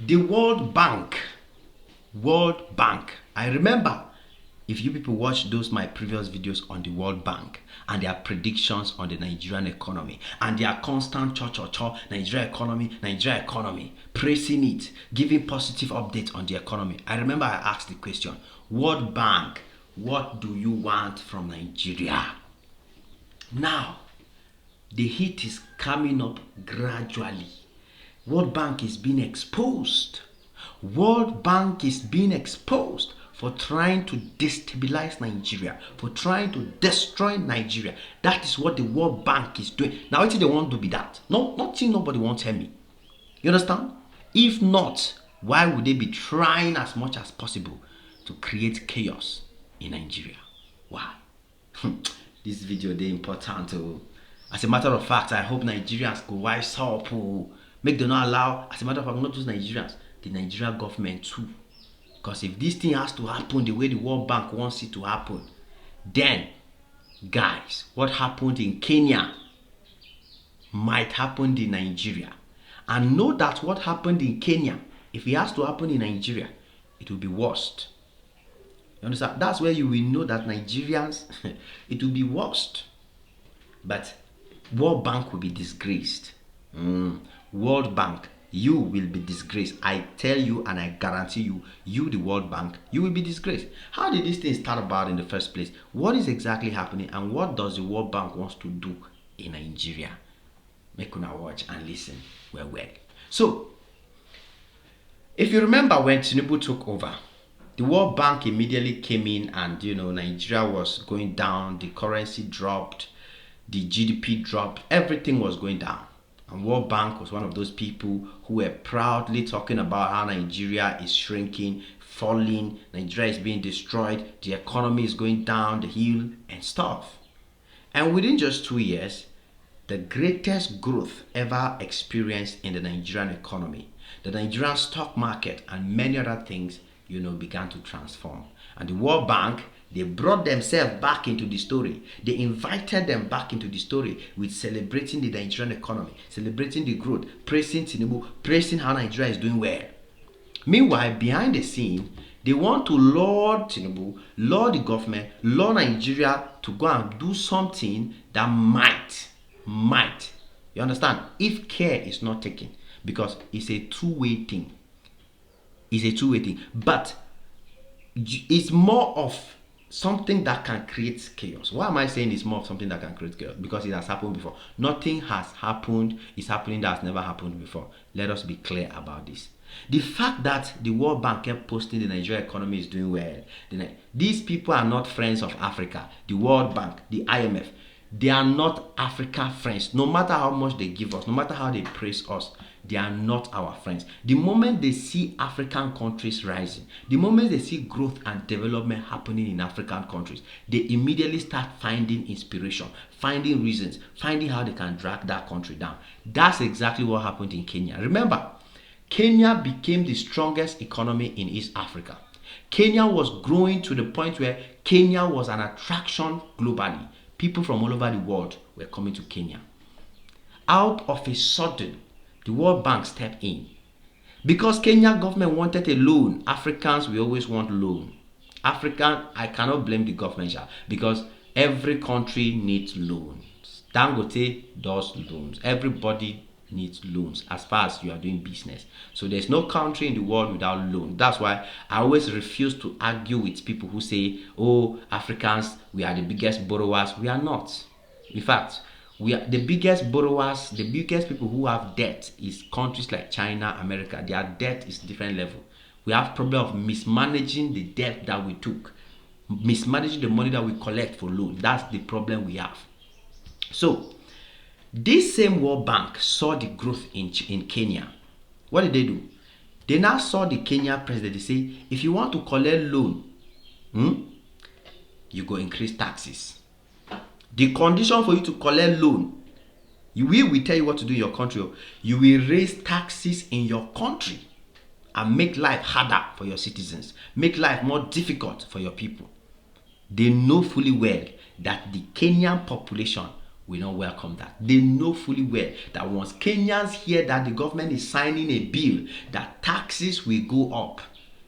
The World Bank. I remember, if you people watch those my previous videos on the World Bank and their predictions on the Nigerian economy and their constant Nigeria economy, praising it, giving positive updates on the economy. I remember I asked the question, World Bank, what do you want from Nigeria? Now, the heat is coming up gradually. World Bank is being exposed. World Bank is being exposed for trying to destabilize Nigeria, for trying to destroy Nigeria. That is what the World Bank is doing. Now, what do they want to be that? No, nothing nobody wants to tell me. You understand? If not, why would they be trying as much as possible to create chaos in Nigeria? Why? This video is important. As a matter of fact, I hope Nigerians go wise up. Make them not allow, as a matter of fact, not just Nigerians, the Nigerian government too. Because if this thing has to happen the way the World Bank wants it to happen, then, guys, what happened in Kenya might happen in Nigeria. And know that what happened in Kenya, if it has to happen in Nigeria, it will be worst. You understand? That's where you will know that Nigerians, it will be worst. But World Bank will be disgraced. World Bank, you will be disgraced. I tell you and I guarantee you, you the World Bank, you will be disgraced. How did this thing start about in the first place? What is exactly happening and what does the World Bank wants to do in Nigeria? Make una watch and listen well. So, if you remember when Tinubu took over, the World Bank immediately came in and, Nigeria was going down, the currency dropped, the GDP dropped, everything was going down. And World Bank was one of those people who were proudly talking about how Nigeria is shrinking, falling, Nigeria is being destroyed, the economy is going down the hill and stuff. And within just 2 years, the greatest growth ever experienced in the Nigerian economy, the Nigerian stock market and many other things, began to transform. And the World Bank, they brought themselves back into the story. They invited them back into the story with celebrating the Nigerian economy, celebrating the growth, praising Tinubu, praising how Nigeria is doing well. Meanwhile, behind the scene, they want to lure Tinubu, lure the government, lure Nigeria to go and do something that might, you understand, if care is not taken, because it's a two-way thing. But it's more of something that can create chaos. Why am I saying it's more of something that can create chaos? Because it has happened before. Nothing has happened is happening that has never happened before. Let us be clear about this. The fact that the World Bank kept posting the Nigerian economy is doing well. These people are not friends of Africa. The World Bank, the IMF, they are not Africa friends. No matter how much they give us, no matter how they praise us, they are not our friends. The moment they see African countries rising, the moment they see growth and development happening in African countries, they immediately start finding inspiration, finding reasons, finding how they can drag that country down. That's exactly what happened in Kenya. Remember, Kenya became the strongest economy in East Africa. Kenya was growing to the point where Kenya was an attraction globally. People from all over the world were coming to Kenya. Out of a sudden, the World Bank stepped in. Because Kenya government wanted a loan, Africans, we always want loan. I cannot blame the government because every country needs loans. Dangote does loans. Everybody needs loans as far as you are doing business. So there's no country in the world without loans. That's why I always refuse to argue with people who say, oh, Africans, we are the biggest borrowers. We are not. In fact, we are the biggest borrowers. The biggest people who have debt is countries like China, America. Their debt is different level. We have problem of mismanaging the debt that we took, mismanaging the money that we collect for loan. That's the problem we have. So this same World Bank saw the growth in Kenya. What did they do? They now saw the Kenya president. They say, if you want to collect loan, you go increase taxes. The condition for you to collect loan, we will tell you what to do in your country. You will raise taxes in your country and make life harder for your citizens. Make life more difficult for your people. They know fully well that the Kenyan population will not welcome that. They know fully well that once Kenyans hear that the government is signing a bill that taxes will go up,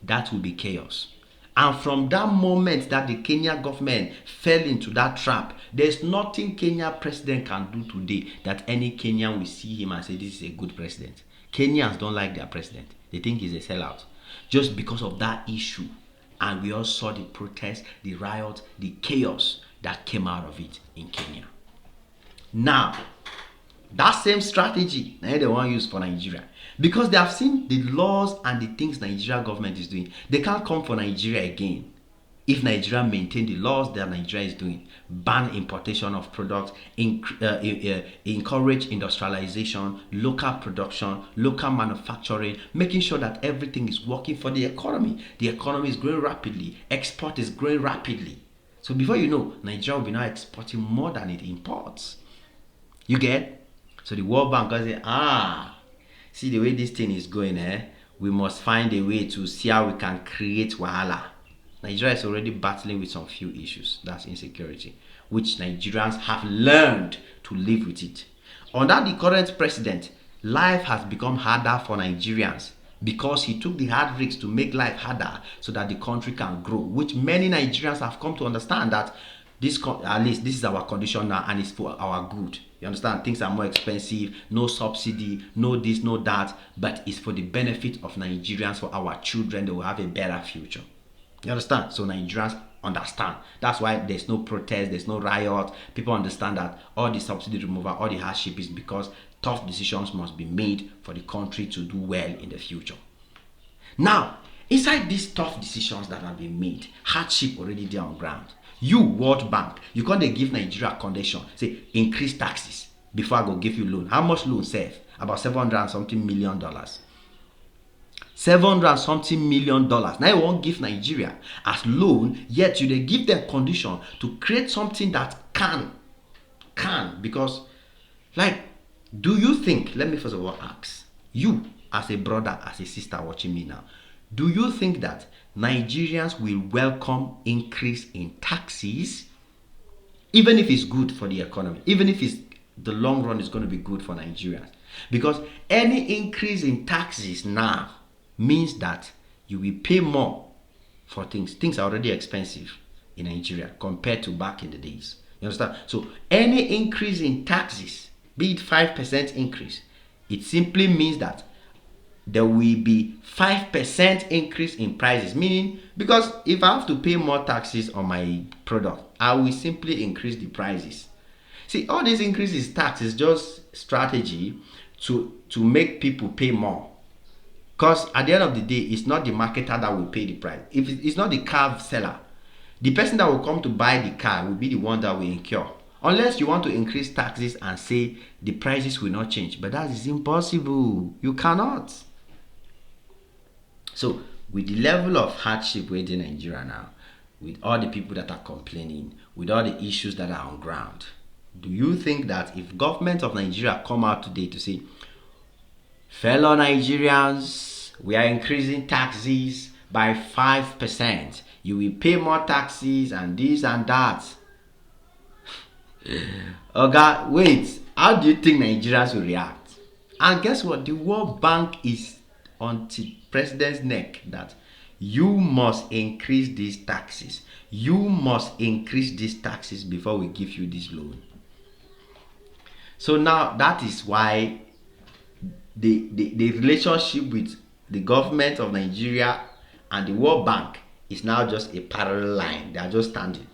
that will be chaos. And from that moment that the Kenya government fell into that trap, there's nothing Kenya president can do today that any Kenyan will see him and say this is a good president. Kenyans don't like their president. They think he's a sellout. Just because of that issue. And we all saw the protests, the riots, the chaos that came out of it in Kenya. Now, that same strategy, they want to use for Nigeria. Because they have seen the laws and the things Nigeria government is doing. They can't come for Nigeria again. If Nigeria maintain the laws that Nigeria is doing, ban importation of products, encourage industrialization, local production, local manufacturing, making sure that everything is working for the economy. The economy is growing rapidly. Export is growing rapidly. So before you know, Nigeria will be now exporting more than it imports. You get? So the World Bank will say, see the way this thing is going, we must find a way to see how we can create wahala. Nigeria is already battling with some few issues. That's insecurity, which Nigerians have learned to live with it. Under the current president, life has become harder for Nigerians because he took the hard risks to make life harder so that the country can grow, which many Nigerians have come to understand that at least this is our condition now and it's for our good. You understand? Things are more expensive, no subsidy, no this, no that, but it's for the benefit of Nigerians, for our children. They will have a better future. You understand? So Nigerians understand. That's why there's no protest, there's no riot. People understand that all the subsidy removal, all the hardship is because tough decisions must be made for the country to do well in the future. Now, inside these tough decisions that have been made, hardship already there on ground. You, World Bank, you can't give Nigeria a condition, say increase taxes before I go give you loan. How much loan save? About $700 and something million. $700 and something million. Now you won't give Nigeria as loan, yet you give them condition to create something that can. Because, like, do you think, let me first of all ask, you as a brother, as a sister watching me now, do you think that Nigerians will welcome increase in taxes, even if it's good for the economy, even if it's the long run is going to be good for Nigerians? Because any increase in taxes now means that you will pay more for things. Things are already expensive in Nigeria compared to back in the days. You understand? So any increase in taxes, be it 5% increase, it simply means that there will be 5% increase in prices. Meaning, because if I have to pay more taxes on my product, I will simply increase the prices. See, all these increases tax is just strategy to make people pay more. Because at the end of the day, it's not the marketer that will pay the price. If it's not the car seller, the person that will come to buy the car will be the one that will incur. Unless you want to increase taxes and say the prices will not change. But that is impossible. You cannot. So, with the level of hardship within Nigeria now, with all the people that are complaining, with all the issues that are on ground, do you think that if government of Nigeria come out today to say, fellow Nigerians, we are increasing taxes by 5%, you will pay more taxes and this and that? Okay, wait, how do you think Nigerians will react? And guess what? The World Bank is on the president's neck that you must increase these taxes. You must increase these taxes before we give you this loan. So now that is why the relationship with the government of Nigeria and the World Bank is now just a parallel line. They are just standing.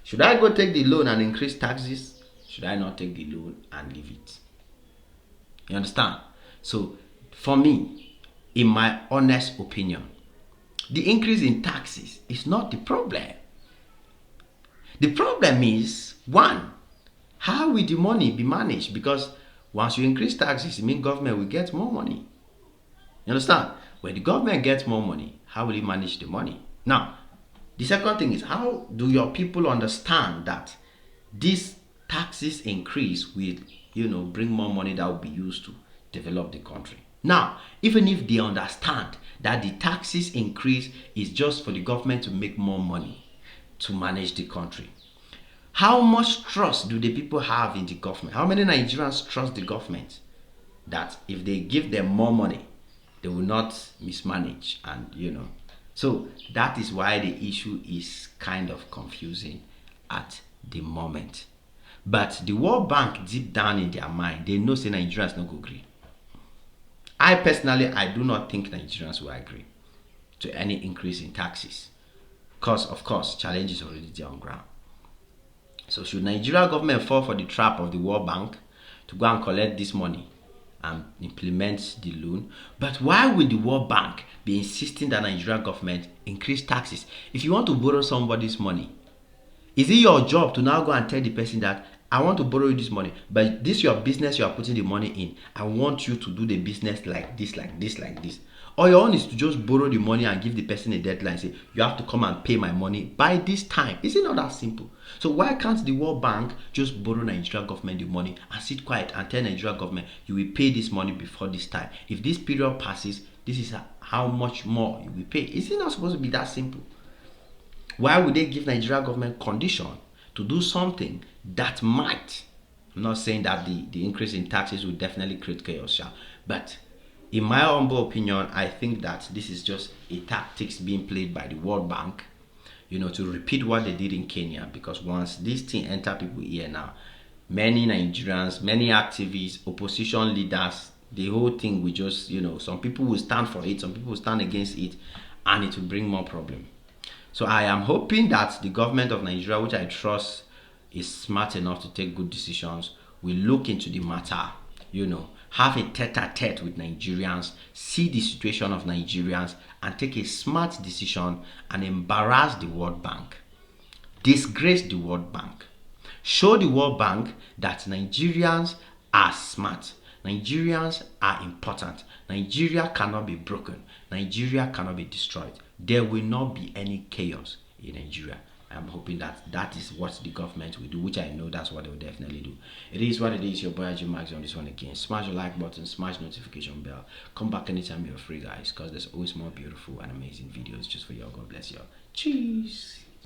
Should I go take the loan and increase taxes? Should I not take the loan and leave it? You understand? So for me, in my honest opinion, the increase in taxes is not the problem. The problem is, one, how will the money be managed? Because once you increase taxes, it means government will get more money. You understand? When the government gets more money, how will it manage the money? Now, the second thing is, how do your people understand that this taxes increase will, bring more money that will be used to develop the country? Now, even if they understand that the taxes increase is just for the government to make more money to manage the country, How much trust do the people have in the government? How many Nigerians trust the government that if they give them more money, they will not mismanage? And so that is why the issue is kind of confusing at the moment. But the World Bank, deep down in their mind, they know say Nigerians no go agree. I personally, I do not think Nigerians will agree to any increase in taxes, because of course challenge is already there on ground. So should Nigeria government fall for the trap of the World Bank to go and collect this money and implement the loan? But why would the World Bank be insisting that Nigerian government increase taxes? If you want to borrow somebody's money, is it your job to now go and tell the person that I want to borrow you this money, but this your business you are putting the money in, I want you to do the business like this, like this, like this? Or your own is to just borrow the money and give the person a deadline, say you have to come and pay my money by this time? Is it not that simple? So why can't the World Bank just borrow Nigeria government the money and sit quiet and tell Nigeria government you will pay this money before this time? If this period passes, this is how much more you will pay. Is it not supposed to be that simple? Why would they give Nigeria government condition to do something that might? I'm not saying that the increase in taxes will definitely create chaos, but in my humble opinion, I think that this is just a tactics being played by the World Bank, to repeat what they did in Kenya. Because once this thing enter people here now, many Nigerians, many activists, opposition leaders, the whole thing will just, some people will stand for it, some people will stand against it, and it will bring more problem. So I am hoping that the government of Nigeria, which I trust is smart enough to take good decisions, will look into the matter, have a tete-a-tete with Nigerians, see the situation of Nigerians, and take a smart decision and embarrass the World Bank, disgrace the World Bank, show the World Bank that Nigerians are smart, Nigerians are important, Nigeria cannot be broken, Nigeria cannot be destroyed. There will not be any chaos in Nigeria. I'm hoping that that is what the government will do, which I know that's what they will definitely do. It is what it is. Your boy Jim Max on this one again. Smash the like button, smash notification bell. Come back anytime you're free, guys, because there's always more beautiful and amazing videos just for you. God bless you. Cheers.